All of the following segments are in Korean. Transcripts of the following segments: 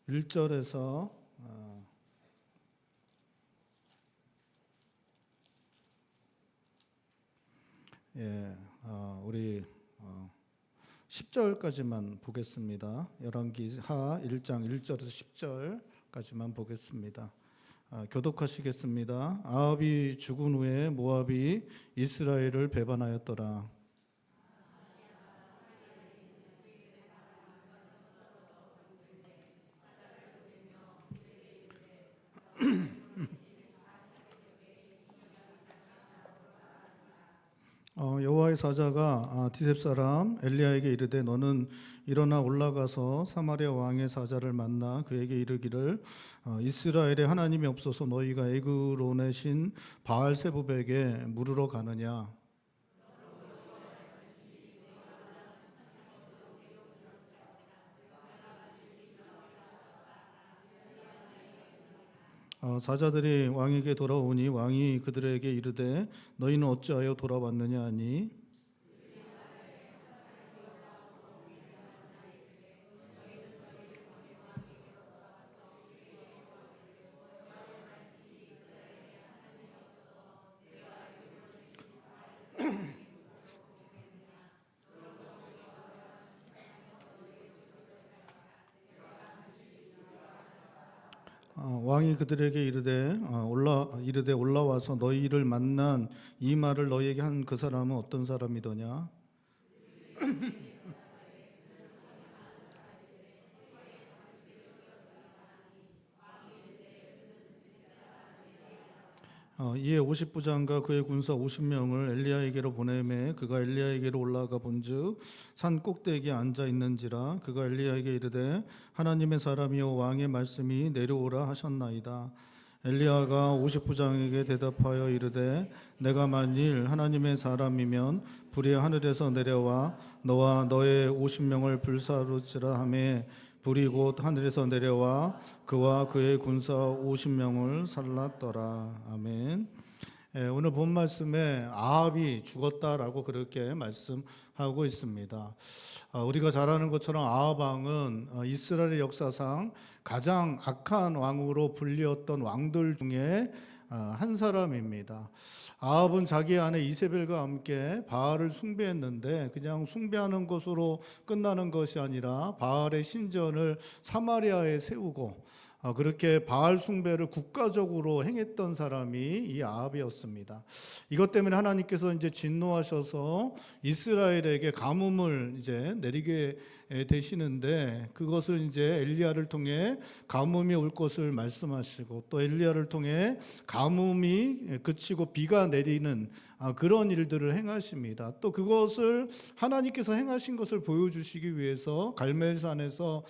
1절에서 우리 10절까지만 보겠습니다. 열왕기하 1장 1절에서 10절까지만 보겠습니다. 교독하시겠습니다. 아합이 죽은 후에 모압이 이스라엘을 배반하였더라. 여호와의 사자가 디셉 사람 엘리야에게 이르되 너는 일어나 올라가서 사마리아 왕의 사자를 만나 그에게 이르기를 이스라엘에 하나님이 없어서 너희가 애굽으로 내신 바알세불에게 물으러 가느냐. 사자들이 왕에게 돌아오니 왕이 그들에게 이르되 너희는 어찌하여 돌아왔느냐 하니 왕이 그들에게 이르되 올라와서 너희를 만난 이 말을 너희에게 한 그 사람은 어떤 사람이더냐. 이에 50부장과 그의 군사 50명을 엘리야에게로 보내매 그가 엘리야에게로 올라가 본즉 산 꼭대기에 앉아 있는지라. 그가 엘리야에게 이르되 하나님의 사람이여 왕의 말씀이 내려오라 하셨나이다. 엘리야가 50부장에게 대답하여 이르되 내가 만일 하나님의 사람이면 불이 하늘에서 내려와 너와 너의 50명을 불사르지라 하매 불이 곧 하늘에서 내려와 그와 그의 군사 50명을 살랐더라. 아멘. 오늘 본 말씀에 아합이 죽었다라고 그렇게 말씀하고 있습니다. 우리가 잘 아는 것처럼 아합 왕은 이스라엘 역사상 가장 악한 왕으로 불리었던 왕들 중에 한 사람입니다. 아합은 자기 아내 이세벨과 함께 바알을 숭배했는데 그냥 숭배하는 것으로 끝나는 것이 아니라 바알의 신전을 사마리아에 세우고 그렇게 바알 숭배를 국가적으로 행했던 사람이 이 아합이었습니다. 이것 때문에 하나님께서 이제 진노하셔서 이스라엘에게 가뭄을 이제 내리게 되시는데 그것을 이제 엘리야를 통해 가뭄이 올 것을 말씀하시고 또 엘리야를 통해 가뭄이 그치고 비가 내리는 그런 일들을 행하십니다. 또 그것을 하나님께서 행하신 것을 보여주시기 위해서 갈멜산에서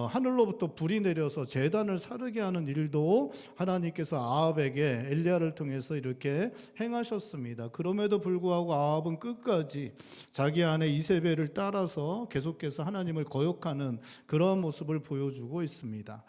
하늘로부터 불이 내려서 제단을 사르게 하는 일도 하나님께서 아합에게 엘리야를 통해서 이렇게 행하셨습니다. 그럼에도 불구하고 아합은 끝까지 자기 아내 이세벨을 따라서 계속해서 하나님을 거역하는 그런 모습을 보여주고 있습니다.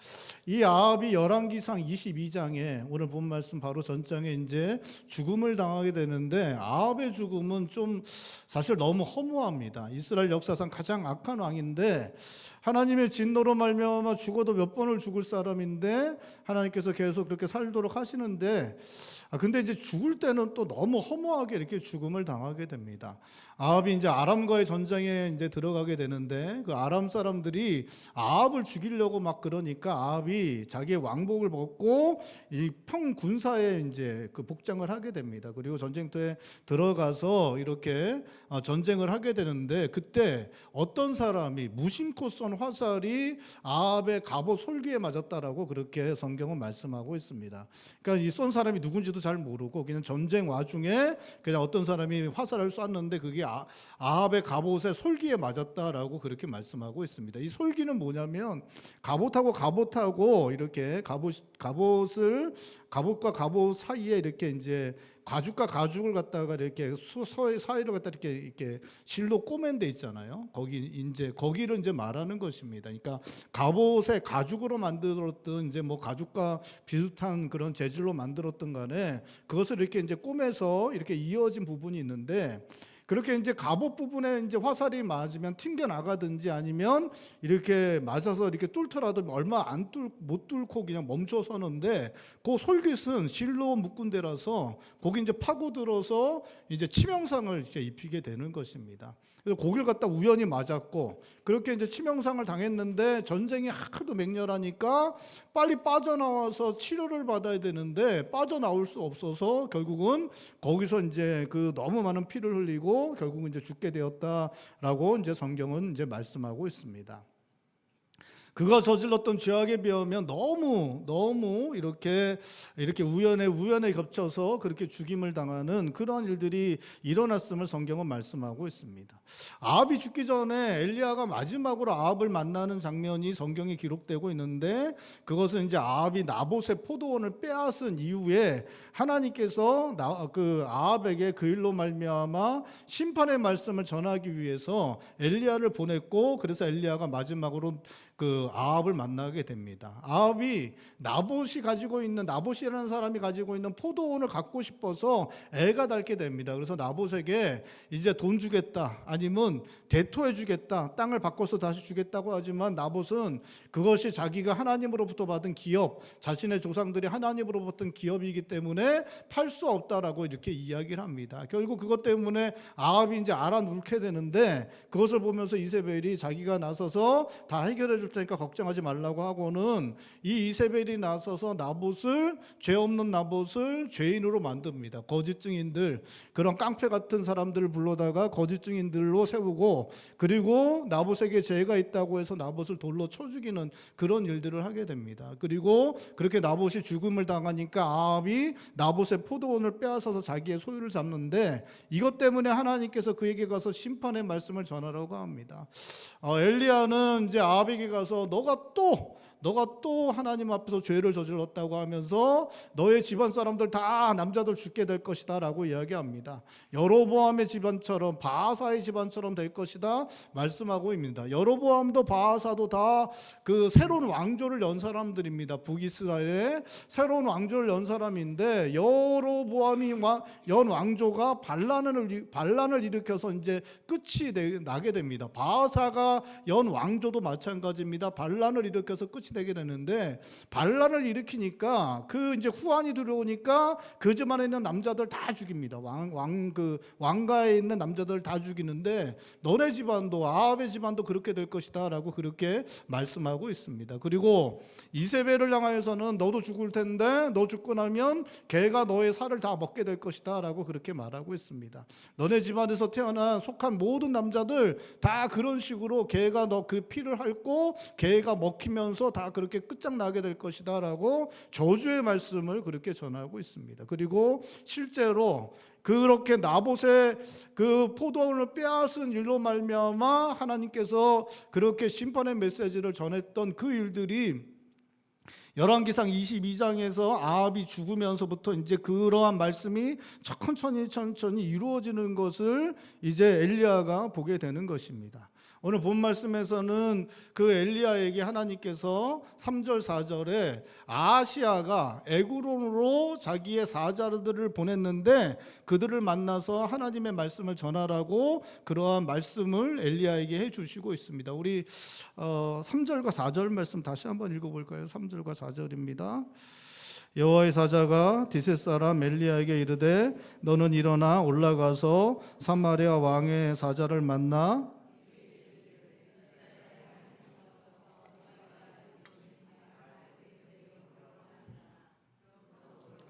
이 아합이 열왕기상 22장에 오늘 본 말씀 바로 전장에 이제 죽음을 당하게 되는데 아합의 죽음은 좀 사실 너무 허무합니다. 이스라엘 역사상 가장 악한 왕인데 하나님의 진노로 말미암아 죽어도 몇 번을 죽을 사람인데 하나님께서 계속 그렇게 살도록 하시는데 근데 이제 죽을 때는 또 너무 허무하게 이렇게 죽음을 당하게 됩니다. 아합이 이제 아람과의 전쟁에 이제 들어가게 되는데 그 아람 사람들이 아합을 죽이려고 막 그러니까 아합이 자기의 왕복을 벗고 이 평군사에 이제 그 복장을 하게 됩니다. 그리고 전쟁터에 들어가서 이렇게 전쟁을 하게 되는데 그때 어떤 사람이 무심코 쏜 화살이 아합의 갑옷 솔기에 맞았다라고 그렇게 성경은 말씀하고 있습니다. 그러니까 이 쏜 사람이 누군지도 잘 모르고 그냥 전쟁 와중에 그냥 어떤 사람이 화살을 쐈는데 그게 아합의 갑옷의 솔기에 맞았다라고 그렇게 말씀하고 있습니다. 이 솔기는 뭐냐면 갑옷하고 이렇게 갑옷과 갑옷 사이에 이렇게 이제 가죽과 가죽을 갖다가 이렇게 사이로 갖다 이렇게 실로 꼬맨 데 있잖아요. 거기를 이제 말하는 것입니다. 그러니까 갑옷에 가죽으로 만들었던 이제 뭐 가죽과 비슷한 그런 재질로 만들었던 간에 그것을 이렇게 이제 꼬매서 이렇게 이어진 부분이 있는데 그렇게 이제 갑옷 부분에 이제 화살이 맞으면 튕겨 나가든지 아니면 이렇게 맞아서 이렇게 뚫더라도 얼마 못 뚫고 그냥 멈춰 서는데 그 솔깃은 실로 묶은 데라서 거기 이제 파고들어서 이제 치명상을 이제 입히게 되는 것입니다. 그래서 거길 갖다 우연히 맞았고 그렇게 이제 치명상을 당했는데 전쟁이 하도 맹렬하니까 빨리 빠져나와서 치료를 받아야 되는데 빠져나올 수 없어서 결국은 거기서 이제 그 너무 많은 피를 흘리고 결국은 이제 죽게 되었다라고 이제 성경은 이제 말씀하고 있습니다. 그가 저질렀던 죄악에 비하면 너무 이렇게 우연에 겹쳐서 그렇게 죽임을 당하는 그런 일들이 일어났음을 성경은 말씀하고 있습니다. 아합이 죽기 전에 엘리야가 마지막으로 아합을 만나는 장면이 성경에 기록되고 있는데 그것은 이제 아합이 나봇의 포도원을 빼앗은 이후에 하나님께서 그 아합에게 그 일로 말미암아 심판의 말씀을 전하기 위해서 엘리야를 보냈고 그래서 엘리야가 마지막으로 그 아합을 만나게 됩니다. 아합이 나봇이라는 사람이 가지고 있는 포도원을 갖고 싶어서 애가 닳게 됩니다. 그래서 나봇에게 이제 돈 주겠다 아니면 대토해 주겠다 땅을 바꿔서 다시 주겠다고 하지만 나봇은 그것이 자기가 하나님으로부터 받은 기업 자신의 조상들이 하나님으로부터 받은 기업이기 때문에 팔 수 없다라고 이렇게 이야기를 합니다. 결국 그것 때문에 아합이 이제 알아놓게 되는데 그것을 보면서 이세벨이 자기가 나서서 다 해결해 줄 테니까 걱정하지 말라고 하고는 이 이세벨이 나서서 죄 없는 나봇을 죄인으로 만듭니다. 거짓 증인들 그런 깡패 같은 사람들을 불러다가 거짓 증인들로 세우고 그리고 나봇에게 죄가 있다고 해서 나봇을 돌로 쳐 죽이는 그런 일들을 하게 됩니다. 그리고 그렇게 나봇이 죽음을 당하니까 아합이 나봇의 포도원을 빼앗아서 자기의 소유를 잡는데 이것 때문에 하나님께서 그에게 가서 심판의 말씀을 전하라고 합니다. 엘리야는 이제 아합에게 가서 너가 또 하나님 앞에서 죄를 저질렀다고 하면서 너의 집안 사람들 다 남자들 죽게 될 것이다 라고 이야기합니다. 여로보암의 집안처럼 바하사의 집안처럼 될 것이다 말씀하고 있습니다. 여로보암도 바하사도 다 그 새로운 왕조를 연 사람들입니다. 북이스라엘의 새로운 왕조를 연 사람인데 여로보암이 연 왕조가 반란을 일으켜서 이제 끝이 나게 됩니다. 바하사가 연 왕조도 마찬가지입니다. 반란을 일으켜서 끝이 되게 되는데 반란을 일으키니까 그 이제 후환이 들어오니까 그 집안에 있는 남자들 다 죽입니다. 왕가에 있는 남자들 다 죽이는데 너네 집안도 아합의 집안도 그렇게 될 것이다라고 그렇게 말씀하고 있습니다. 그리고 이세벨을 향하여서는 너도 죽을 텐데 너 죽고 나면 걔가 너의 살을 다 먹게 될 것이다라고 그렇게 말하고 있습니다. 너네 집안에서 태어난 속한 모든 남자들 다 그런 식으로 걔가 너 그 피를 핥고 걔가 먹히면서 다 그렇게 끝장나게 될 것이다 라고 저주의 말씀을 그렇게 전하고 있습니다. 그리고 실제로 그렇게 나봇의 그 포도원을 빼앗은 일로 말미암아 하나님께서 그렇게 심판의 메시지를 전했던 그 일들이 열왕기상 22장에서 아합이 죽으면서부터 이제 그러한 말씀이 천천히 이루어지는 것을 이제 엘리야가 보게 되는 것입니다. 오늘 본 말씀에서는 그 엘리야에게 하나님께서 3절 4절에 아하시아가 에그론으로 자기의 사자들을 보냈는데 그들을 만나서 하나님의 말씀을 전하라고 그러한 말씀을 엘리야에게 해주시고 있습니다. 우리 3절과 4절 말씀 다시 한번 읽어볼까요? 3절과 4절입니다. 여호와의 사자가 디셋 사람 엘리야에게 이르되 너는 일어나 올라가서 사마리아 왕의 사자를 만나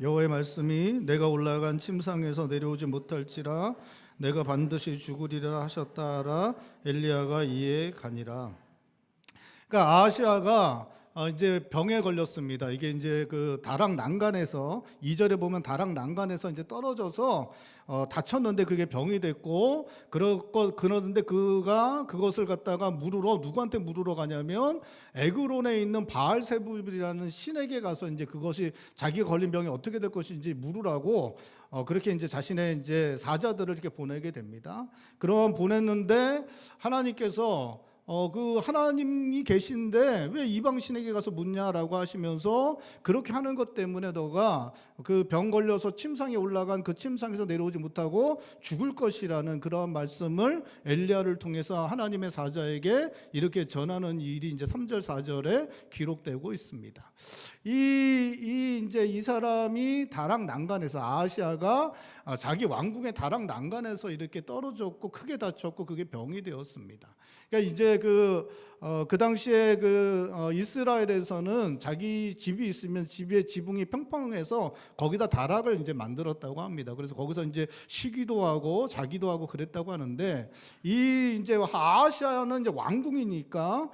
여호와의 말씀이 내가 올라간 침상에서 내려오지 못할지라 내가 반드시 죽으리라 하셨다라. 엘리야가 이에 가니라. 그러니까 아하시아가 이제 병에 걸렸습니다. 이게 이제 그 다락 난간에서 2절에 보면 다락 난간에서 이제 떨어져서 다쳤는데 그게 병이 됐고 그러는데 그가 그것을 갖다가 누구한테 물으러 가냐면 에그론에 있는 바알세불이라는 신에게 가서 이제 그것이 자기가 걸린 병이 어떻게 될 것인지 물으라고 그렇게 이제 자신의 이제 사자들을 이렇게 보내게 됩니다. 그럼 보냈는데 하나님께서 그 하나님이 계신데 왜 이방 신에게 가서 묻냐라고 하시면서 그렇게 하는 것 때문에 너가 그 병 걸려서 침상에 올라간 그 침상에서 내려오지 못하고 죽을 것이라는 그런 말씀을 엘리야를 통해서 하나님의 사자에게 이렇게 전하는 일이 이제 3절 4절에 기록되고 있습니다. 이제 이 사람이 다락 난간에서 아하시아가 자기 왕궁의 다락 난간에서 이렇게 떨어졌고 크게 다쳤고 그게 병이 되었습니다. 그러니까 이제 그 당시에 이스라엘에서는 자기 집이 있으면 집의 지붕이 평평해서 거기다 다락을 이제 만들었다고 합니다. 그래서 거기서 이제 쉬기도 하고 자기도 하고 그랬다고 하는데 이 이제 아하시아는 이제 왕궁이니까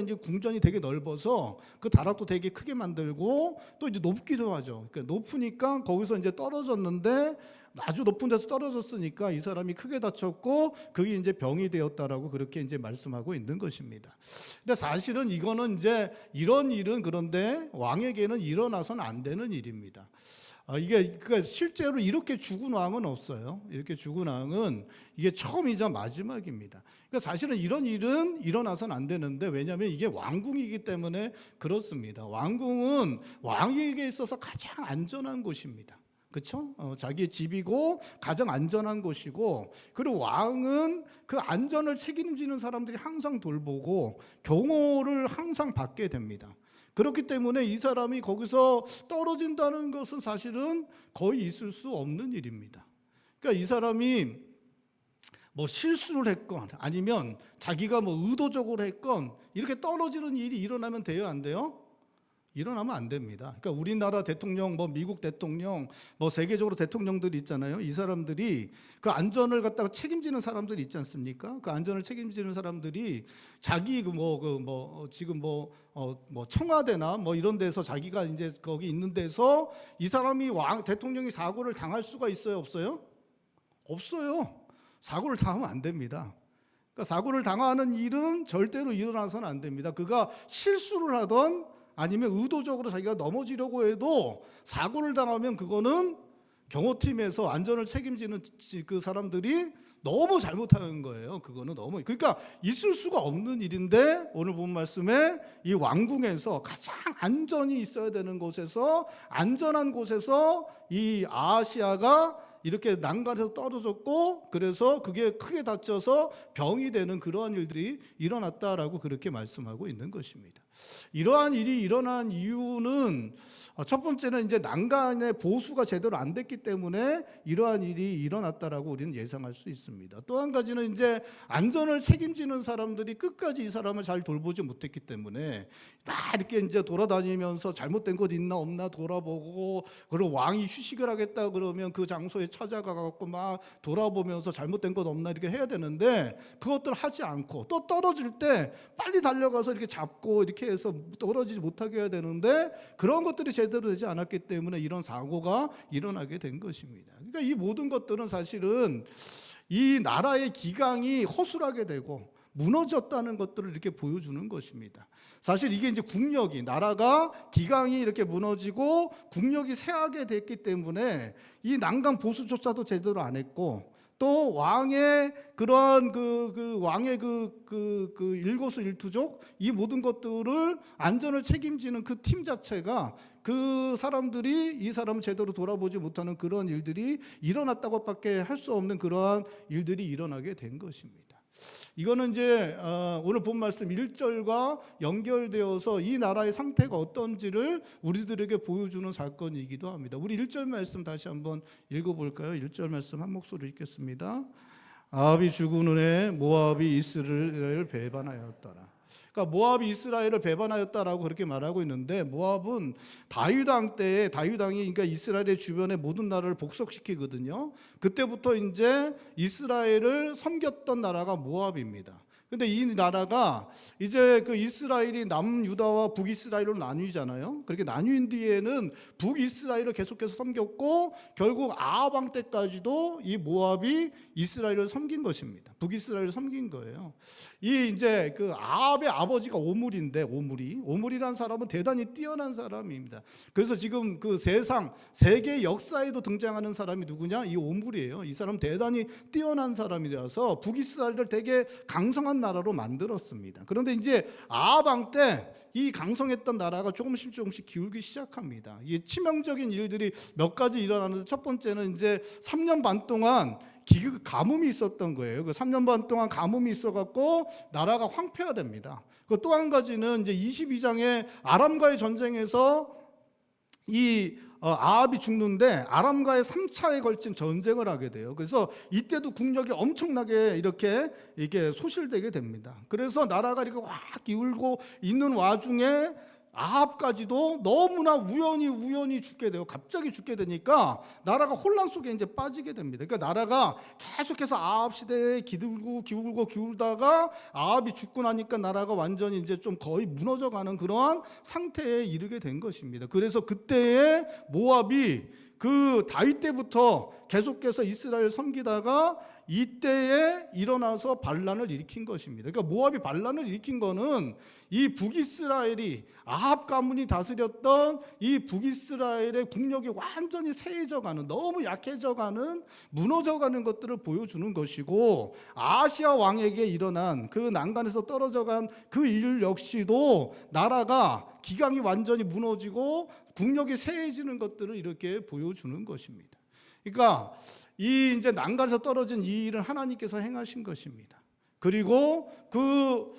이제 궁전이 되게 넓어서 그 다락도 되게 크게 만들고 또 이제 높기도 하죠. 그러니까 높으니까 거기서 이제 떨어졌는데 아주 높은 데서 떨어졌으니까 이 사람이 크게 다쳤고 그게 이제 병이 되었다라고 그렇게 이제 말씀하고 있는 것입니다. 근데 사실은 이거는 이제 이런 일은 그런데 왕에게는 일어나서는 안 되는 일입니다. 이게 그러니까 실제로 이렇게 죽은 왕은 없어요. 이렇게 죽은 왕은 이게 처음이자 마지막입니다. 그러니까 사실은 이런 일은 일어나서는 안 되는데 왜냐하면 이게 왕궁이기 때문에 그렇습니다. 왕궁은 왕에게 있어서 가장 안전한 곳입니다. 그렇죠? 자기의 집이고 가장 안전한 곳이고 그리고 왕은 그 안전을 책임지는 사람들이 항상 돌보고 경호를 항상 받게 됩니다. 그렇기 때문에 이 사람이 거기서 떨어진다는 것은 사실은 거의 있을 수 없는 일입니다. 그러니까 이 사람이 뭐 실수를 했건 아니면 자기가 뭐 의도적으로 했건 이렇게 떨어지는 일이 일어나면 돼요, 안 돼요? 일어나면 안 됩니다. 그러니까 우리나라 대통령, 뭐 미국 대통령, 뭐 세계적으로 대통령들이 있잖아요. 이 사람들이 그 안전을 갖다가 책임지는 사람들이 있지 않습니까? 그 안전을 책임지는 사람들이 자기 지금 청와대나 뭐 이런 데서 자기가 이제 거기 있는 데서 이 사람이 대통령이 사고를 당할 수가 있어요, 없어요? 없어요. 사고를 당하면 안 됩니다. 그러니까 사고를 당하는 일은 절대로 일어나서는 안 됩니다. 그가 실수를 하던 아니면 의도적으로 자기가 넘어지려고 해도 사고를 당하면 그거는 경호팀에서 안전을 책임지는 그 사람들이 너무 잘못하는 거예요. 그거는 너무 그러니까 있을 수가 없는 일인데 오늘 본 말씀에 이 왕궁에서 가장 안전이 있어야 되는 곳에서 안전한 곳에서 이 아하시아가 이렇게 난간에서 떨어졌고 그래서 그게 크게 다쳐서 병이 되는 그러한 일들이 일어났다라고 그렇게 말씀하고 있는 것입니다. 이러한 일이 일어난 이유는 첫 번째는 이제 난간의 보수가 제대로 안 됐기 때문에 이러한 일이 일어났다라고 우리는 예상할 수 있습니다. 또 한 가지는 이제 안전을 책임지는 사람들이 끝까지 이 사람을 잘 돌보지 못했기 때문에 막 이렇게 이제 돌아다니면서 잘못된 것 있나 없나 돌아보고 그리고 왕이 휴식을 하겠다 그러면 그 장소에 찾아가 갖고 막 돌아보면서 잘못된 것 없나 이렇게 해야 되는데 그것들 하지 않고 또 떨어질 때 빨리 달려가서 이렇게 잡고 이렇게 해서 떨어지지 못하게 해야 되는데 그런 것들이 제대로 되지 않았기 때문에 이런 사고가 일어나게 된 것입니다. 그러니까 이 모든 것들은 사실은 이 나라의 기강이 허술하게 되고 무너졌다는 것들을 이렇게 보여주는 것입니다. 사실 이게 이제 국력이 나라가 기강이 이렇게 무너지고 국력이 쇠하게 됐기 때문에 이 난간 보수조차도 제대로 안 했고 또 왕의 그러한 왕의 일거수일투족 이 모든 것들을 안전을 책임지는 그 팀 자체가 그 사람들이 이 사람을 제대로 돌아보지 못하는 그런 일들이 일어났다고밖에 할 수 없는 그러한 일들이 일어나게 된 것입니다. 이거는 이제 오늘 본 말씀 1절과 연결되어서 이 나라의 상태가 어떤지를 우리들에게 보여주는 사건이기도 합니다. 우리 1절 말씀 다시 한번 읽어볼까요? 1절 말씀 한 목소리로 읽겠습니다. 아합이 죽은 후에 모압이 이스라엘을 배반하였더라. 그러니까 모압이 이스라엘을 배반하였다라고 그렇게 말하고 있는데 모압은 다윗 왕 때에 다윗 왕이 그러니까 이스라엘의 주변의 모든 나라를 복속시키거든요. 그때부터 이제 이스라엘을 섬겼던 나라가 모압입니다. 근데 이 나라가 이제 그 이스라엘이 남유다와 북이스라엘로 나뉘잖아요. 그렇게 나뉜 뒤에는 북이스라엘을 계속해서 섬겼고 결국 아합 왕 때까지도 이 모압이 이스라엘을 섬긴 것입니다. 북이스라엘을 섬긴 거예요. 이 이제 그 아합의 아버지가 오므리인데 오므리라는 사람은 대단히 뛰어난 사람입니다. 그래서 지금 그 세계 역사에도 등장하는 사람이 누구냐? 이 오므리예요. 이 사람 대단히 뛰어난 사람이라서 북이스라엘을 되게 강성한 강성한 나라로 만들었습니다. 그런데 이제 아합 왕 때 이 강성했던 나라가 조금씩 기울기 시작합니다. 이 치명적인 일들이 몇 가지 일어나는데, 첫 번째는 이제 3년 반 동안 가뭄이 있었던 거예요. 그 3년 반 동안 가뭄이 있어갖고 나라가 황폐화 됩니다. 그 또 한 가지는 이제 22장의 아람과의 전쟁에서 아합이 죽는데 아람과의 3차에 걸친 전쟁을 하게 돼요. 그래서 이때도 국력이 엄청나게 이게 소실되게 됩니다. 그래서 나라가 이렇게 확 기울고 있는 와중에 아합까지도 너무나 우연히 죽게 돼요. 갑자기 죽게 되니까 나라가 혼란 속에 이제 빠지게 됩니다. 그러니까 나라가 계속해서 아합 시대에 기울다가 아합이 죽고 나니까 나라가 완전히 이제 좀 거의 무너져가는 그러한 상태에 이르게 된 것입니다. 그래서 그때에 모압이 그 다윗 때부터 계속해서 이스라엘 섬기다가 이때에 일어나서 반란을 일으킨 것입니다. 그러니까 모압이 반란을 일으킨 거는 이 북이스라엘이 아합 가문이 다스렸던 이 북이스라엘의 국력이 완전히 쇠해져가는, 너무 약해져가는, 무너져가는 것들을 보여주는 것이고, 아시아 왕에게 일어난 그 난간에서 떨어져간 그 일 역시도 나라가 기강이 완전히 무너지고 국력이 쇠해지는 것들을 이렇게 보여주는 것입니다. 그러니까 이 이제 난간에서 떨어진 이 일은 하나님께서 행하신 것입니다. 그리고 그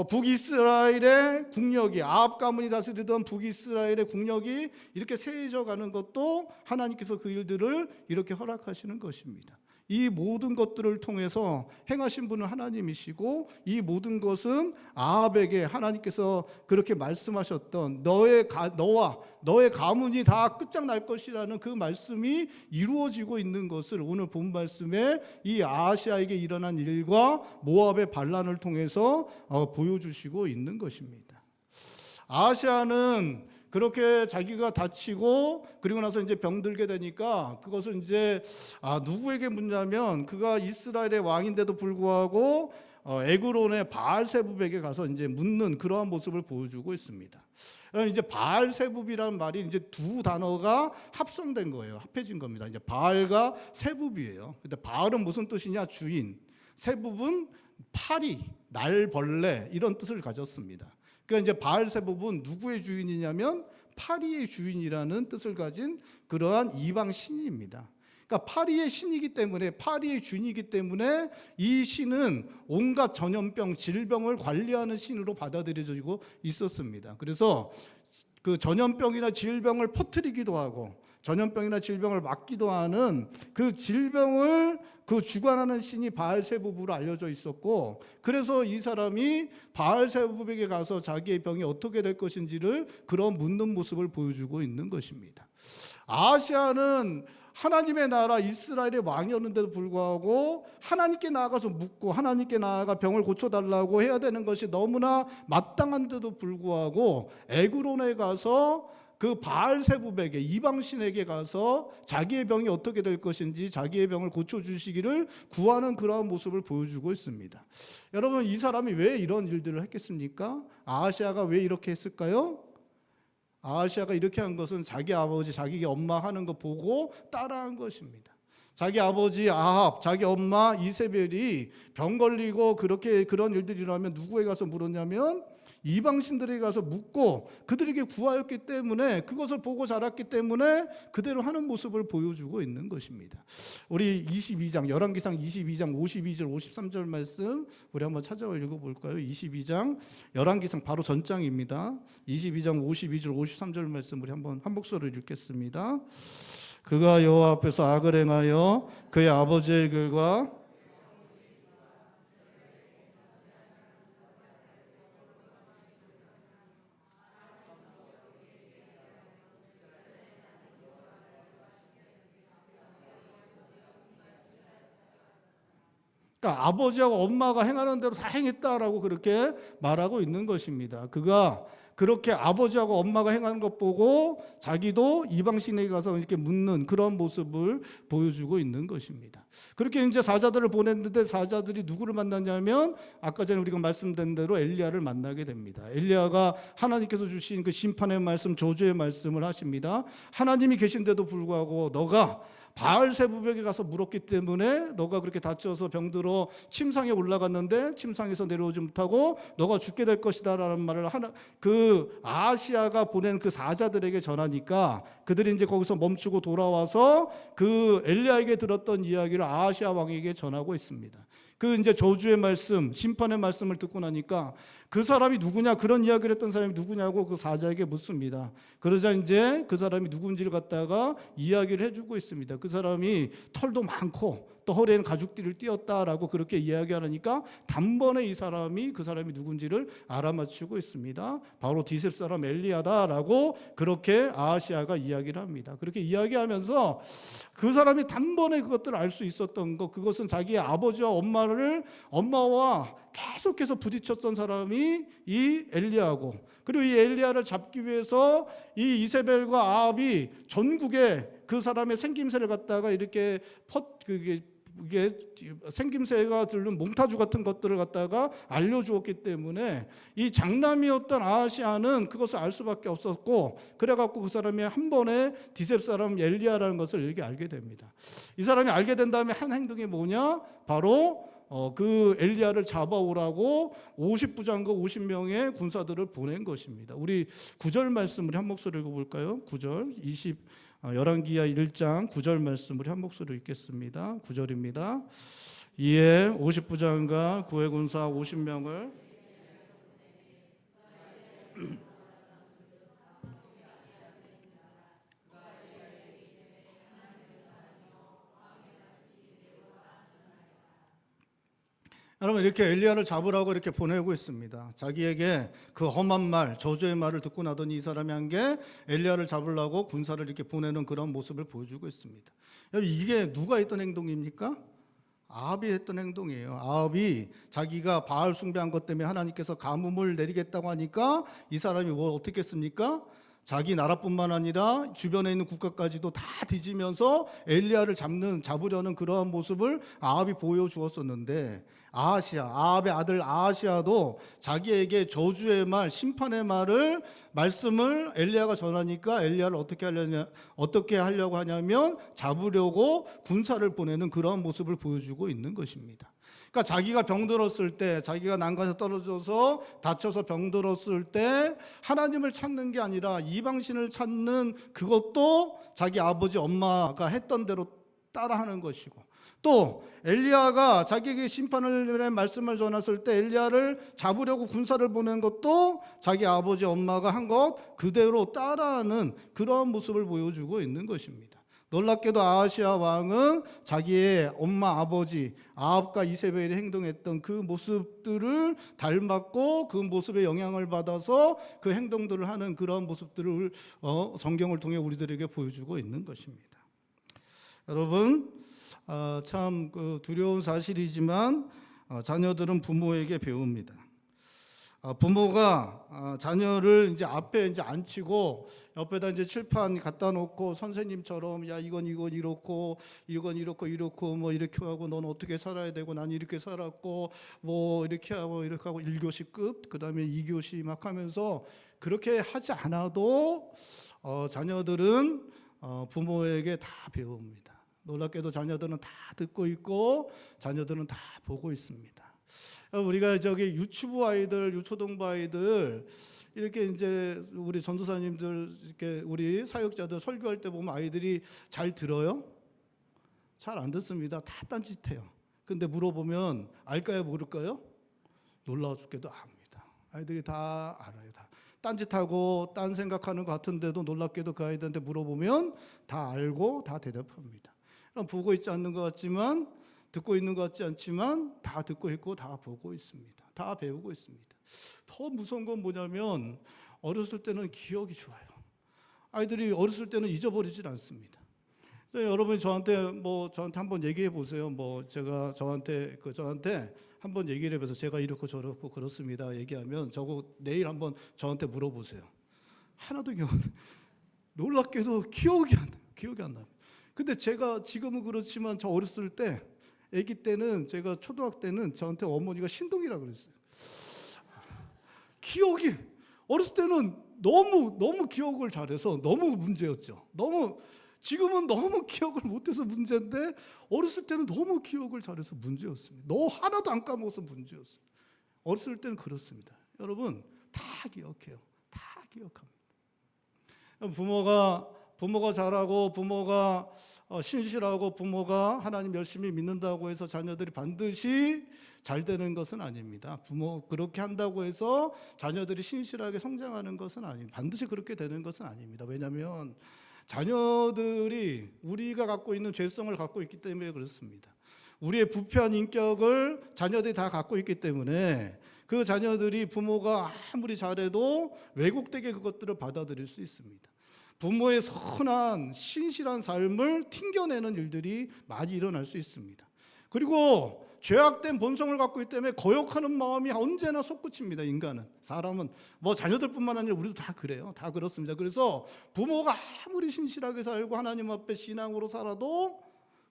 북이스라엘의 국력이, 아합 가문이 다스리던 북이스라엘의 국력이 이렇게 쇠해져 가는 것도 하나님께서 그 일들을 이렇게 허락하시는 것입니다. 이 모든 것들을 통해서 행하신 분은 하나님이시고, 이 모든 것은 아합에게 하나님께서 그렇게 말씀하셨던 너와 너의 가문이 다 끝장날 것이라는 그 말씀이 이루어지고 있는 것을 오늘 본 말씀에 이 아시아에게 일어난 일과 모압의 반란을 통해서 보여주시고 있는 것입니다. 아시아는 그렇게 자기가 다치고 그리고 나서 이제 병들게 되니까 그것을 이제 누구에게 묻냐면, 그가 이스라엘의 왕인데도 불구하고 에그론의 바알세붑에게 가서 이제 묻는 그러한 모습을 보여주고 있습니다. 이제 바알세붑이라는 말이 이제 두 단어가 합성된 거예요. 합해진 겁니다. 이제 바알과 세붑이에요. 근데 바알은 무슨 뜻이냐? 주인. 세붑은 파리, 날, 벌레 이런 뜻을 가졌습니다. 그러니까 이제 바알세붑은 누구의 주인이냐면 파리의 주인이라는 뜻을 가진 그러한 이방 신입니다. 그러니까 파리의 신이기 때문에, 파리의 주인이기 때문에 이 신은 온갖 전염병, 질병을 관리하는 신으로 받아들여지고 있었습니다. 그래서 그 전염병이나 질병을 퍼뜨리기도 하고 전염병이나 질병을 막기도 하는 그 질병을 주관하는 신이 바알세붑으로 알려져 있었고, 그래서 이 사람이 바알세붑에게 가서 자기의 병이 어떻게 될 것인지를 그런 묻는 모습을 보여주고 있는 것입니다. 아시아는 하나님의 나라 이스라엘의 왕이었는데도 불구하고 하나님께 나아가서 묻고 하나님께 나아가 병을 고쳐달라고 해야 되는 것이 너무나 마땅한데도 불구하고 에그론에 가서 그 바알세붑에게, 이방신에게 가서 자기의 병이 어떻게 될 것인지 자기의 병을 고쳐주시기를 구하는 그러한 모습을 보여주고 있습니다. 여러분, 이 사람이 왜 이런 일들을 했겠습니까? 아하시아가 왜 이렇게 했을까요? 아하시아가 이렇게 한 것은 자기 아버지, 자기 엄마 하는 거 보고 따라한 것입니다. 자기 아버지 아합, 자기 엄마 이세벨이 병 걸리고 그런 일들이 일어나면 누구에게 가서 물었냐면 이방신들에게 가서 묻고 그들에게 구하였기 때문에, 그것을 보고 자랐기 때문에 그대로 하는 모습을 보여주고 있는 것입니다. 우리 22장, 열왕기상 22장 52절 53절 말씀 우리 한번 찾아와 읽어볼까요? 22장, 열왕기상 바로 전장입니다. 22장 52절 53절 말씀 우리 한번 한 목소리로 읽겠습니다. 그가 여호와 앞에서 악을 행하여 그의 아버지의 길과 그러니까 아버지하고 엄마가 행하는 대로 다 행했다라고 그렇게 말하고 있는 것입니다. 그가 그렇게 아버지하고 엄마가 행하는 것 보고 자기도 이방신에게 가서 이렇게 묻는 그런 모습을 보여주고 있는 것입니다. 그렇게 이제 사자들을 보냈는데 사자들이 누구를 만났냐면 아까 전에 우리가 말씀드린 대로 엘리야를 만나게 됩니다. 엘리야가 하나님께서 주신 그 심판의 말씀, 저주의 말씀을 하십니다. 하나님이 계신데도 불구하고 너가 바알세부백에 가서 물었기 때문에 너가 그렇게 다쳐서 병들어 침상에 올라갔는데 침상에서 내려오지 못하고 너가 죽게 될 것이다라는 말을 그 아하시아가 보낸 그 사자들에게 전하니까 그들이 이제 거기서 멈추고 돌아와서 그 엘리야에게 들었던 이야기를 아하시아 왕에게 전하고 있습니다. 그 이제 저주의 말씀, 심판의 말씀을 듣고 나니까 그 사람이 누구냐, 그런 이야기를 했던 사람이 누구냐고 그 사자에게 묻습니다. 그러자 이제 그 사람이 누군지를 갖다가 이야기를 해주고 있습니다. 그 사람이 털도 많고 또 허리에는 가죽띠를 띄었다라고 그렇게 이야기하니까 단번에 그 사람이 누군지를 알아맞히고 있습니다. 바로 디셉 사람 엘리야다라고 그렇게 아하시아가 이야기를 합니다. 그렇게 이야기하면서 그 사람이 단번에 그것들을 알 수 있었던 것, 그것은 자기의 아버지와 엄마와 계속해서 부딪혔던 사람이 이 엘리야고, 그리고 이 엘리야를 잡기 위해서 이 이세벨과 아합이 전국에 그 사람의 생김새를 갖다가 이렇게 이게 생김새가 들른 몽타주 같은 것들을 갖다가 알려주었기 때문에 이 장남이었던 아하시아는 그것을 알 수밖에 없었고, 그래갖고 그 사람이 한 번에 디셉 사람 엘리야라는 것을 이렇게 알게 됩니다. 이 사람이 알게 된 다음에 한 행동이 뭐냐? 바로 그 엘리야를 잡아오라고 50부장과 50명의 군사들을 보낸 것입니다. 우리 9절 말씀을 한 목소리 읽어볼까요? 9절 11기야 1장 9절 말씀을 한 목소리 읽겠습니다. 9절입니다. 이에 50부장과 구의 군사 50명을 여러분, 이렇게 엘리야를 잡으라고 이렇게 보내고 있습니다. 자기에게 그 험한 말, 저주의 말을 듣고 나더니 이 사람이 한 게 엘리야를 잡으려고 군사를 이렇게 보내는 그런 모습을 보여주고 있습니다. 여러분, 이게 누가 했던 행동입니까? 아합이 했던 행동이에요. 아합이 자기가 바알 숭배한 것 때문에 하나님께서 가뭄을 내리겠다고 하니까 이 사람이 뭘 어떻게 했습니까? 자기 나라뿐만 아니라 주변에 있는 국가까지도 다 뒤지면서 엘리야를 잡으려는 그러한 모습을 아합이 보여주었었는데, 아합의 아들 아하시아도 자기에게 저주의 말, 심판의 말씀을 엘리야가 전하니까 엘리야를 어떻게 하려고 하냐면 잡으려고 군사를 보내는 그러한 모습을 보여주고 있는 것입니다. 그러니까 자기가 병들었을 때, 자기가 난간에서 떨어져서 다쳐서 병들었을 때 하나님을 찾는 게 아니라 이방신을 찾는, 그것도 자기 아버지 엄마가 했던 대로 따라하는 것이고, 또 엘리야가 자기에게 심판을 말씀을 전했을 때 엘리야를 잡으려고 군사를 보낸 것도 자기 아버지 엄마가 한 것 그대로 따라하는 그런 모습을 보여주고 있는 것입니다. 놀랍게도 아하시아 왕은 자기의 엄마 아버지 아합과 이세벨이 행동했던 그 모습들을 닮았고 그 모습에 영향을 받아서 그 행동들을 하는 그런 모습들을 성경을 통해 우리들에게 보여주고 있는 것입니다. 여러분, 참 두려운 사실이지만 자녀들은 부모에게 배웁니다. 부모가 자녀를 이제 앞에 이제 앉히고 옆에다 이제 칠판 갖다 놓고 선생님처럼 야 이건 이렇고 이건 이렇고 뭐 이렇게 하고 넌 어떻게 살아야 되고 난 이렇게 살았고 뭐 이렇게 하고 1교시 끝, 그다음에 2교시 막 하면서 그렇게 하지 않아도 자녀들은 부모에게 다 배웁니다. 놀랍게도 자녀들은 다 듣고 있고 자녀들은 다 보고 있습니다. 우리가 유치부 아이들, 유초등부 아이들 이렇게 이제 우리 전도사님들 이렇게 우리 사역자들 설교할 때 보면 아이들이 잘 들어요? 잘 안 듣습니다. 다 딴짓해요. 근데 물어보면 알까요, 모를까요? 놀라워 죽게도 압니다. 아이들이 다 알아요. 다 딴짓하고 딴 생각하는 것 같은데도 놀랍게도 그 아이들한테 물어보면 다 알고 다 대답합니다. 보고 있지 않는 것 같지만, 듣고 있는 것 같지 않지만 다 듣고 있고 다 보고 있습니다. 다 배우고 있습니다. 더 무서운 건 뭐냐면 어렸을 때는 기억이 좋아요. 아이들이 어렸을 때는 잊어버리질 않습니다. 여러분이 저한테 한번 얘기해 보세요. 제가 저한테 한번 얘기를 해봐서 제가 이렇고 저렇고 그렇습니다 얘기하면 저거 내일 한번 저한테 물어보세요. 하나도 놀랍게도 기억이 안 나요. 근데 제가 지금은 그렇지만 저 어렸을 때, 아기 때는, 제가 초등학교 때는 저한테 어머니가 신동이라고 그랬어요. 기억이 어렸을 때는 너무 기억을 잘해서 너무 문제였죠. 너무 지금은 너무 기억을 못해서 문제인데 어렸을 때는 너무 기억을 잘해서 문제였습니다. 너 하나도 안 까먹어서 문제였어요. 어렸을 때는 그렇습니다. 여러분 다 기억해요. 다 기억합니다. 부모가 잘하고 부모가 신실하고 부모가 하나님 열심히 믿는다고 해서 자녀들이 반드시 잘 되는 것은 아닙니다. 부모 그렇게 한다고 해서 자녀들이 신실하게 성장하는 것은 아닙니다. 반드시 그렇게 되는 것은 아닙니다. 왜냐하면 자녀들이 우리가 갖고 있는 죄성을 갖고 있기 때문에 그렇습니다. 우리의 부패한 인격을 자녀들이 다 갖고 있기 때문에 그 자녀들이 부모가 아무리 잘해도 왜곡되게 그것들을 받아들일 수 있습니다. 부모의 선한 신실한 삶을 튕겨내는 일들이 많이 일어날 수 있습니다. 그리고 죄악된 본성을 갖고 있기 때문에 거역하는 마음이 언제나 솟구칩니다. 인간은, 사람은, 자녀들뿐만 아니라 우리도 다 그래요. 다 그렇습니다. 그래서 부모가 아무리 신실하게 살고 하나님 앞에 신앙으로 살아도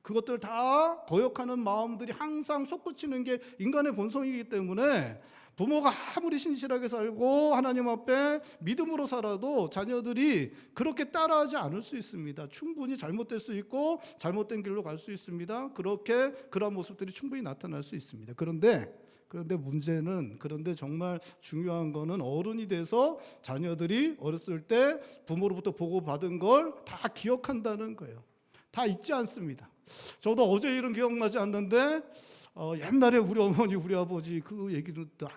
그것들 다 거역하는 마음들이 항상 솟구치는 게 인간의 본성이기 때문에 부모가 아무리 신실하게 살고 하나님 앞에 믿음으로 살아도 자녀들이 그렇게 따라하지 않을 수 있습니다. 충분히 잘못될 수 있고 잘못된 길로 갈 수 있습니다. 그러한 모습들이 충분히 나타날 수 있습니다. 그런데 문제는, 그런데 정말 중요한 거는 어른이 돼서 자녀들이 어렸을 때 부모로부터 보고받은 걸 다 기억한다는 거예요. 다 잊지 않습니다. 저도 어제 일은 기억나지 않는데 옛날에 우리 어머니 우리 아버지 그 얘기는 다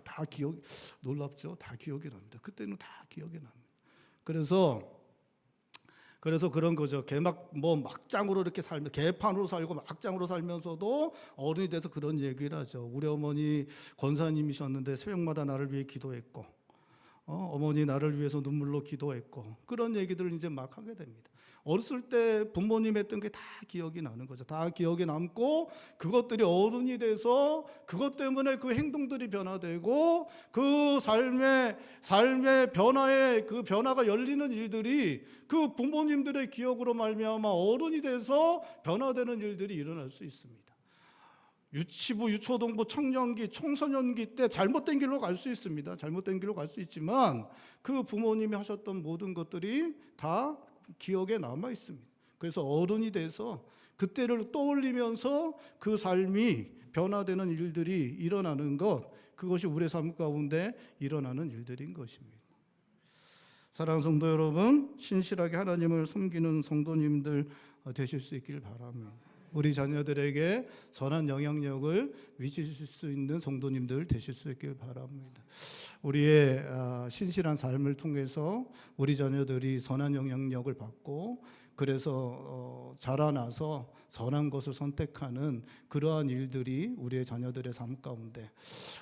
놀랍죠. 다 기억이 납니다. 그때는 다 기억이 납니다. 그래서 그런 거죠. 막장으로 이렇게 살면, 개판으로 살고 막장으로 살면서도 어른이 돼서 그런 얘기를 하죠. 우리 어머니 권사님이셨는데 새벽마다 나를 위해 기도했고, 어머니 나를 위해서 눈물로 기도했고, 그런 얘기들을 이제 막 하게 됩니다. 어렸을 때 부모님 했던 게 다 기억이 나는 거죠. 다 기억에 남고 그것들이 어른이 돼서 그것 때문에 그 행동들이 변화되고 그 삶의 변화에 그 변화가 열리는 일들이 그 부모님들의 기억으로 말미암아 어른이 돼서 변화되는 일들이 일어날 수 있습니다. 유치부, 유초동부, 청년기, 청소년기 때 잘못된 길로 갈 수 있습니다. 잘못된 길로 갈 수 있지만 그 부모님이 하셨던 모든 것들이 다 기억에 남아 있습니다. 그래서 어른이 돼서 그때를 떠올리면서 그 삶이 변화되는 일들이 일어나는 것, 그것이 우리의 삶 가운데 일어나는 일들인 것입니다. 사랑하는 성도 여러분, 신실하게 하나님을 섬기는 성도님들 되실 수 있기를 바랍니다. 우리 자녀들에게 선한 영향력을 미치실 수 있는 성도님들 되실 수 있길 바랍니다. 우리의 신실한 삶을 통해서 우리 자녀들이 선한 영향력을 받고 그래서 자라나서 선한 것을 선택하는 그러한 일들이 우리의 자녀들의 삶 가운데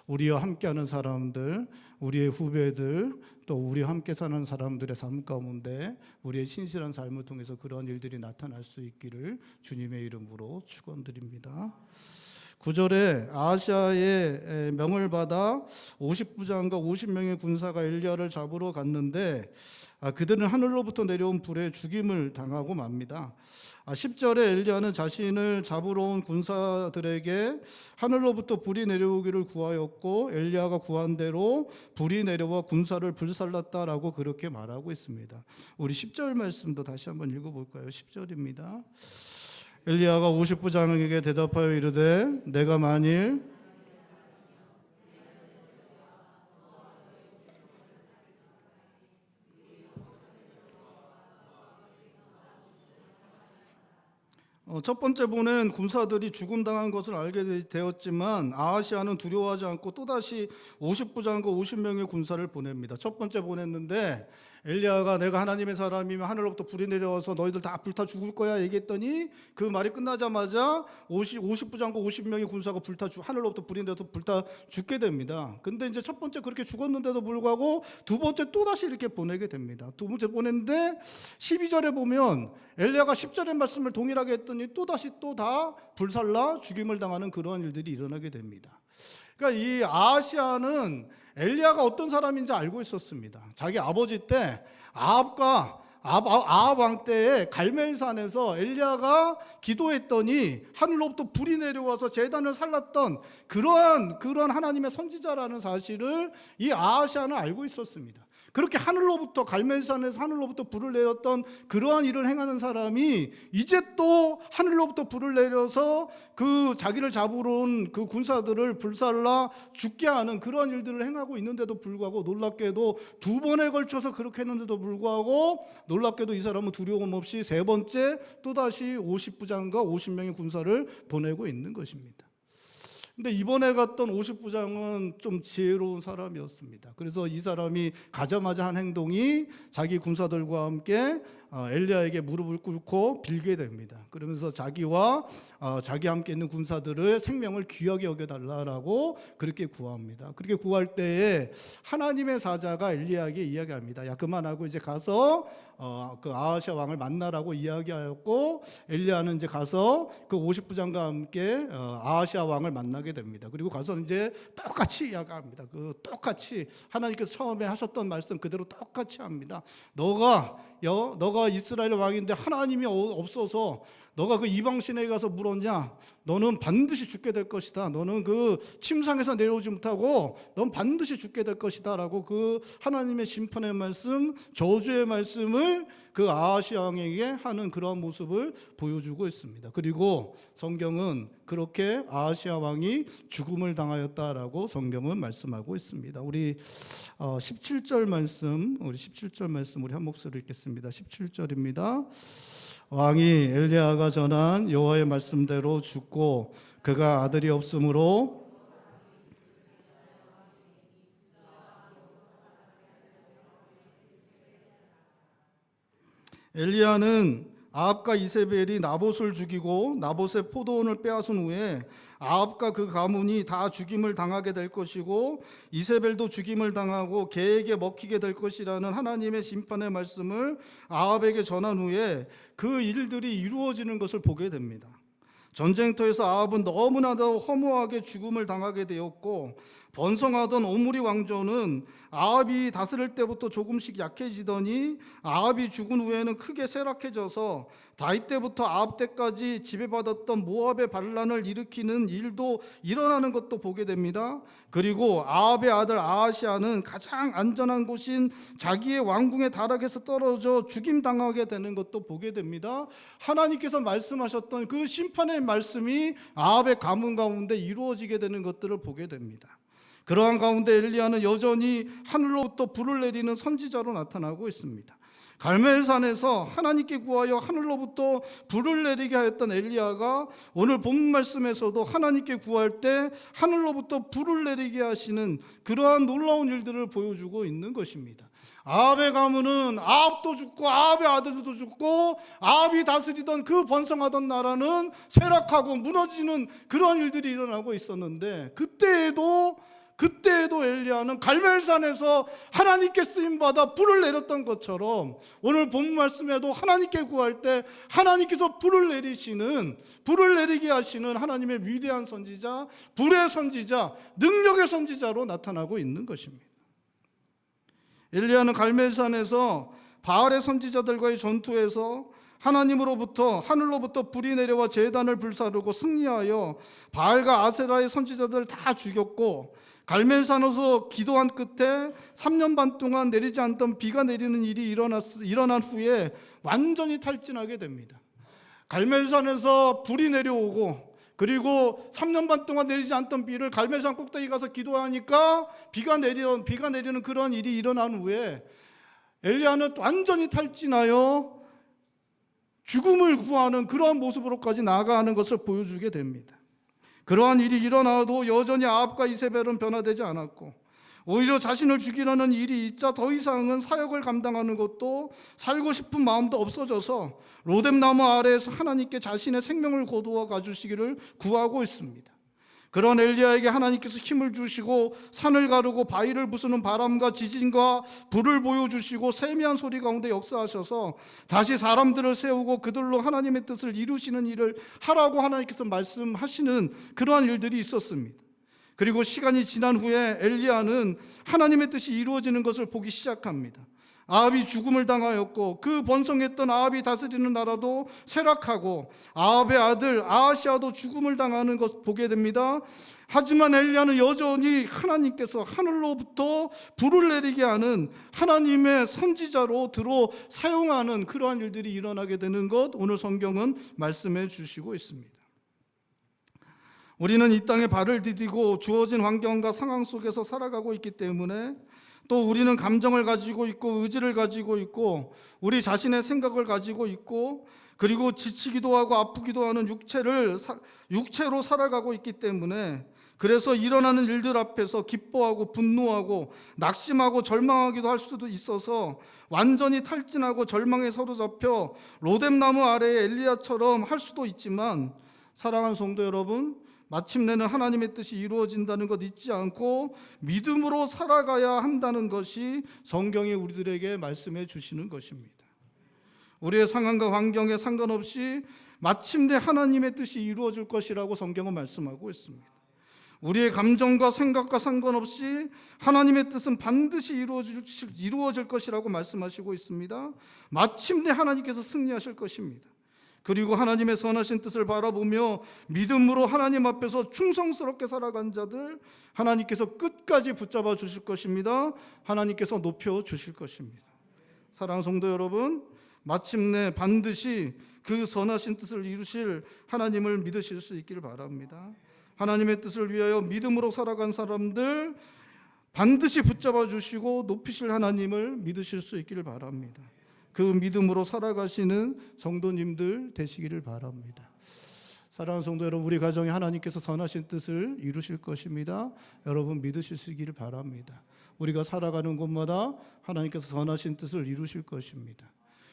우리와 함께하는 사람들, 우리의 후배들, 또 우리와 함께 사는 사람들의 삶 가운데 우리의 신실한 삶을 통해서 그러한 일들이 나타날 수 있기를 주님의 이름으로 축원드립니다. 9절에 아하시아의 명을 받아 50부장과 50명의 군사가 엘리야를 잡으러 갔는데 그들은 하늘로부터 내려온 불에 죽임을 당하고 맙니다. 10절에 엘리야는 자신을 잡으러 온 군사들에게 하늘로부터 불이 내려오기를 구하였고 엘리야가 구한 대로 불이 내려와 군사를 불살랐다라고 그렇게 말하고 있습니다. 우리 10절 말씀도 다시 한번 읽어볼까요? 10절입니다. 엘리야가 50부장에게 대답하여 이르되 내가 만일 첫 번째 보낸 군사들이 죽음당한 것을 알게 되었지만 아하시아는 두려워하지 않고 또다시 50부장과 50명의 군사를 보냅니다. 첫 번째 보냈는데 엘리야가 내가 하나님의 사람이면 하늘로부터 불이 내려와서 너희들 다 불타 죽을 거야 얘기했더니 그 말이 끝나자마자 50부장과 50명의 군사가 하늘로부터 불이 내려서 불타 죽게 됩니다. 근데 이제 첫 번째 그렇게 죽었는데도 불구하고 두 번째 또다시 이렇게 보내게 됩니다. 두 번째 보냈는데 12절에 보면 엘리야가 10절의 말씀을 동일하게 했더니 또다시 또 다 불살라 죽임을 당하는 그러한 일들이 일어나게 됩니다. 그러니까 이 아하시아는 엘리야가 어떤 사람인지 알고 있었습니다. 자기 아버지 때 아합 왕 때에 갈멜산에서 엘리야가 기도했더니 하늘로부터 불이 내려와서 제단을 살랐던 그러한 하나님의 선지자라는 사실을 이 아하시아는 알고 있었습니다. 그렇게 하늘로부터 갈멜산에서 하늘로부터 불을 내렸던 그러한 일을 행하는 사람이 이제 또 하늘로부터 불을 내려서 그 자기를 잡으러 온 그 군사들을 불살라 죽게 하는 그러한 일들을 행하고 있는데도 불구하고, 놀랍게도 두 번에 걸쳐서 그렇게 했는데도 불구하고 놀랍게도 이 사람은 두려움 없이 세 번째 또다시 50부장과 50명의 군사를 보내고 있는 것입니다. 근데 이번에 갔던 50부장은 좀 지혜로운 사람이었습니다. 그래서 이 사람이 가자마자 한 행동이 자기 군사들과 함께 엘리야에게 무릎을 꿇고 빌게 됩니다. 그러면서 자기와 자기 함께 있는 군사들의 생명을 귀하게 여겨달라고 그렇게 구합니다. 그렇게 구할 때에 하나님의 사자가 엘리야에게 이야기합니다. 야, 그만하고 이제 가서 그 아하시아 왕을 만나라고 이야기하였고, 엘리야는 이제 가서 그 50부장과 함께 아하시아 왕을 만나게 됩니다. 그리고 가서 이제 똑같이 이야기합니다. 그 똑같이 하나님께서 처음에 하셨던 말씀 그대로 똑같이 합니다. 너가 이스라엘 왕인데 하나님이 없어서 너가 그 이방신에게 가서 물었냐? 너는 반드시 죽게 될 것이다. 너는 그 침상에서 내려오지 못하고 넌 반드시 죽게 될 것이다 라고 그 하나님의 심판의 말씀, 저주의 말씀을 그 아하시아 왕에게 하는 그런 모습을 보여주고 있습니다. 그리고 성경은 그렇게 아하시아 왕이 죽음을 당하였다라고 성경은 말씀하고 있습니다. 우리 17절 말씀 우리 한 목소리 읽겠습니다. 17절입니다. 왕이 엘리야가 전한 여호와의 말씀대로 죽고 그가 아들이 없으므로 엘리야는 아합과 이세벨이 나봇을 죽이고 나봇의 포도원을 빼앗은 후에 아합과 그 가문이 다 죽임을 당하게 될 것이고 이세벨도 죽임을 당하고 개에게 먹히게 될 것이라는 하나님의 심판의 말씀을 아합에게 전한 후에 그 일들이 이루어지는 것을 보게 됩니다. 전쟁터에서 아합은 너무나도 허무하게 죽음을 당하게 되었고, 번성하던 오므리 왕조는 아합이 다스릴 때부터 조금씩 약해지더니 아합이 죽은 후에는 크게 쇠락해져서 다윗 때부터 아합 때까지 지배받았던 모압의 반란을 일으키는 일도 일어나는 것도 보게 됩니다. 그리고 아합의 아들 아하시아는 가장 안전한 곳인 자기의 왕궁의 다락에서 떨어져 죽임당하게 되는 것도 보게 됩니다. 하나님께서 말씀하셨던 그 심판의 말씀이 아합의 가문 가운데 이루어지게 되는 것들을 보게 됩니다. 그러한 가운데 엘리야는 여전히 하늘로부터 불을 내리는 선지자로 나타나고 있습니다. 갈멜산에서 하나님께 구하여 하늘로부터 불을 내리게 하였던 엘리야가 오늘 본문 말씀에서도 하나님께 구할 때 하늘로부터 불을 내리게 하시는 그러한 놀라운 일들을 보여주고 있는 것입니다. 아합의 가문은 아합도 죽고 아합의 아들도 죽고 아합이 다스리던 그 번성하던 나라는 쇠락하고 무너지는 그러한 일들이 일어나고 있었는데, 그때에도 엘리야는 갈멜산에서 하나님께 쓰임받아 불을 내렸던 것처럼 오늘 본 말씀에도 하나님께 구할 때 하나님께서 불을 내리게 하시는 하나님의 위대한 선지자, 불의 선지자, 능력의 선지자로 나타나고 있는 것입니다. 엘리야는 갈멜산에서 바알의 선지자들과의 전투에서 하늘로부터 불이 내려와 제단을 불사르고 승리하여 바알과 아세라의 선지자들을 다 죽였고, 갈멜산에서 기도한 끝에 3년 반 동안 내리지 않던 비가 내리는 일이 일어난 후에 완전히 탈진하게 됩니다. 갈멜산에서 불이 내려오고, 그리고 3년 반 동안 내리지 않던 비를 갈멜산 꼭대기 가서 기도하니까 비가 내리는 그런 일이 일어난 후에 엘리야는 완전히 탈진하여 죽음을 구하는 그러한 모습으로까지 나아가는 것을 보여주게 됩니다. 그러한 일이 일어나도 여전히 아합과 이세벨은 변화되지 않았고, 오히려 자신을 죽이려는 일이 있자 더 이상은 사역을 감당하는 것도 살고 싶은 마음도 없어져서 로뎀나무 아래에서 하나님께 자신의 생명을 거두어 가주시기를 구하고 있습니다. 그런 엘리야에게 하나님께서 힘을 주시고 산을 가르고 바위를 부수는 바람과 지진과 불을 보여주시고 세미한 소리 가운데 역사하셔서 다시 사람들을 세우고 그들로 하나님의 뜻을 이루시는 일을 하라고 하나님께서 말씀하시는 그러한 일들이 있었습니다. 그리고 시간이 지난 후에 엘리야는 하나님의 뜻이 이루어지는 것을 보기 시작합니다. 아합이 죽음을 당하였고 그 번성했던 아합이 다스리는 나라도 쇠락하고 아합의 아들 아하시아도 죽음을 당하는 것을 보게 됩니다. 하지만 엘리야는 여전히 하나님께서 하늘로부터 불을 내리게 하는 하나님의 선지자로 들어 사용하는 그러한 일들이 일어나게 되는 것, 오늘 성경은 말씀해 주시고 있습니다. 우리는 이 땅에 발을 디디고 주어진 환경과 상황 속에서 살아가고 있기 때문에, 또 우리는 감정을 가지고 있고 의지를 가지고 있고 우리 자신의 생각을 가지고 있고, 그리고 지치기도 하고 아프기도 하는 육체로 살아가고 있기 때문에, 그래서 일어나는 일들 앞에서 기뻐하고 분노하고 낙심하고 절망하기도 할 수도 있어서 완전히 탈진하고 절망에 사로잡혀 로뎀나무 아래에 엘리야처럼 할 수도 있지만, 사랑하는 성도 여러분, 마침내는 하나님의 뜻이 이루어진다는 것 잊지 않고 믿음으로 살아가야 한다는 것이 성경이 우리들에게 말씀해 주시는 것입니다. 우리의 상황과 환경에 상관없이 마침내 하나님의 뜻이 이루어질 것이라고 성경은 말씀하고 있습니다. 우리의 감정과 생각과 상관없이 하나님의 뜻은 반드시 이루어질 것이라고 말씀하시고 있습니다. 마침내 하나님께서 승리하실 것입니다. 그리고 하나님의 선하신 뜻을 바라보며 믿음으로 하나님 앞에서 충성스럽게 살아간 자들, 하나님께서 끝까지 붙잡아 주실 것입니다. 하나님께서 높여 주실 것입니다. 사랑하는 성도 여러분, 마침내 반드시 그 선하신 뜻을 이루실 하나님을 믿으실 수 있기를 바랍니다. 하나님의 뜻을 위하여 믿음으로 살아간 사람들 반드시 붙잡아 주시고 높이실 하나님을 믿으실 수 있기를 바랍니다. 그 믿음으로 살아가시는 성도님들 되시기를 바랍니다. 사랑하는 성도 여러분, 우리 가정에 하나님께서 선하신 뜻을 이루실 것입니다. 여러분 믿으실 수 있기를 바랍니다. 우리가 살아가는 곳마다 하나님께서 선하신 뜻을 이루실 것입니다.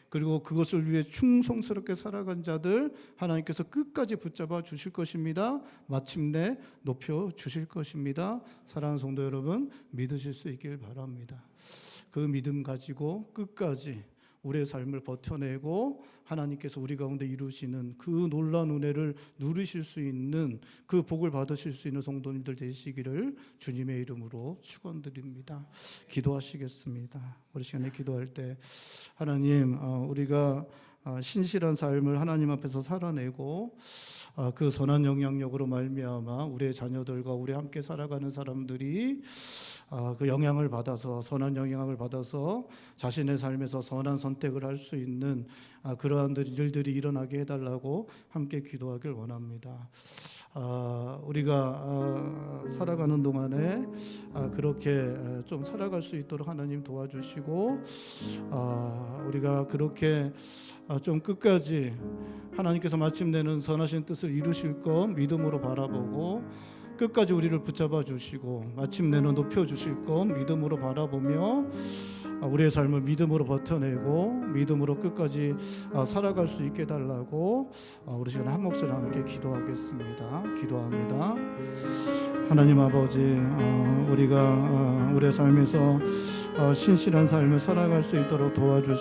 그리고 그것을 위해 충성스럽게 살아간 자들 하나님께서 끝까지 붙잡아 주실 것입니다. 마침내 높여 주실 것입니다. 사랑하는 성도 여러분, 믿으실 수 있기를 바랍니다. 그 믿음 가지고 끝까지 우리의 삶을 버텨내고 하나님께서 우리 가운데 이루시는 그 놀라운 은혜를 누리실 수 있는, 그 복을 받으실 수 있는 성도님들 되시기를 주님의 이름으로 축원드립니다. 기도하시겠습니다. 우리 시간에 기도할 때 하나님, 우리가 신실한 삶을 하나님 앞에서 살아내고 그 선한 영향력으로 말미암아 우리의 자녀들과 우리 함께 살아가는 사람들이 그 영향을 받아서, 선한 영향을 받아서 자신의 삶에서 선한 선택을 할 수 있는 그러한 일들이 일어나게 해달라고 함께 기도하길 원합니다. 우리가 살아가는 동안에 그렇게 좀 살아갈 수 있도록 하나님 도와주시고, 우리가 그렇게 좀 끝까지 하나님께서 마침내는 선하신 뜻을 이루실 것 믿음으로 바라보고 끝까지 우리를 붙잡아 주시고 마침내는 높여 주실 것 믿음으로 바라보며 우리의 삶을 믿음으로 버텨내고 믿음으로 끝까지 살아갈 수 있게 해달라고 우리 시간에 한 목소리로 함께 기도하겠습니다. 기도합니다. 하나님 아버지, 우리가 우리의 삶에서 신실한 삶을 살아갈 수 있도록 도와주시고